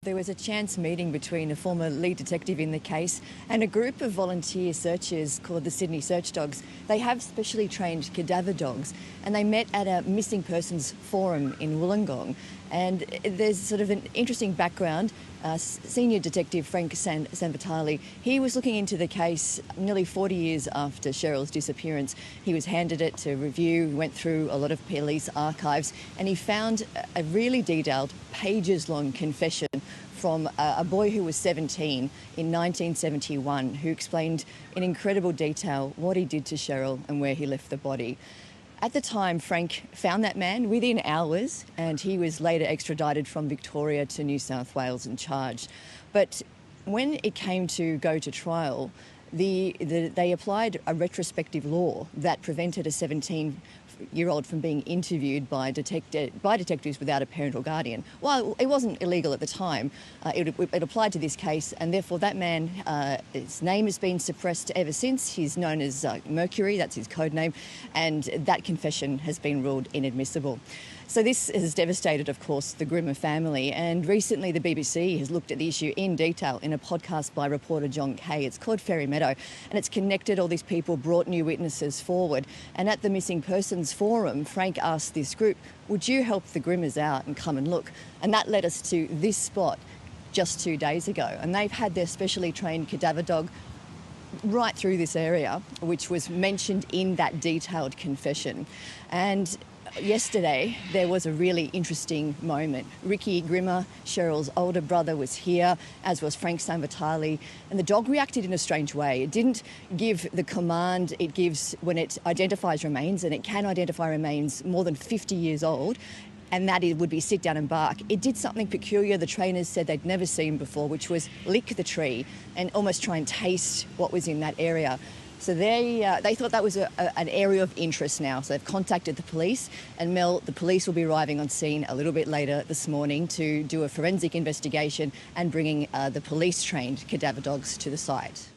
There was a chance meeting between a former lead detective in the case and a group of volunteer searchers called the Sydney Search Dogs. They have specially trained cadaver dogs, and they met at a missing persons forum in Wollongong. And there's sort of an interesting background. Senior Detective Frank Sanvitali, he was looking into the case nearly 40 years after Cheryl's disappearance. He was handed it to review, went through a lot of police archives, and he found a really detailed, pages-long confession from a boy who was 17 in 1971, who explained in incredible detail what he did to Cheryl and where he left the body. At the time, Frank found that man within hours, and he was later extradited from Victoria to New South Wales and charged. But when it came to go to trial, they applied a retrospective law that prevented a 17-year-old from being interviewed by detectives without a parent or guardian. While it wasn't illegal at the time, it applied to this case, and therefore that man, his name has been suppressed ever since. He's known as Mercury, that's his code name, and that confession has been ruled inadmissible. So this has devastated, of course, the Grimmer family, and recently the BBC has looked at the issue in detail in a podcast by reporter John Kay. It's called Fairy Meadow, and it's connected all these people, brought new witnesses forward. And at the Missing Persons Forum, Frank asked this group, would you help the Grimmers out and come and look? And that led us to this spot just 2 days ago. And they've had their specially trained cadaver dog right through this area, which was mentioned in that detailed confession. And yesterday, there was a really interesting moment. Ricky Grimmer, Cheryl's older brother, was here, as was Frank Sanvitali, and the dog reacted in a strange way. It didn't give the command it gives when it identifies remains, and it can identify remains more than 50 years old, and that it would be sit down and bark. It did something peculiar the trainers said they'd never seen before, which was lick the tree and almost try and taste what was in that area. So they thought that was an area of interest now. So they've contacted the police, and Mel, the police will be arriving on scene a little bit later this morning to do a forensic investigation and bringing the police-trained cadaver dogs to the site.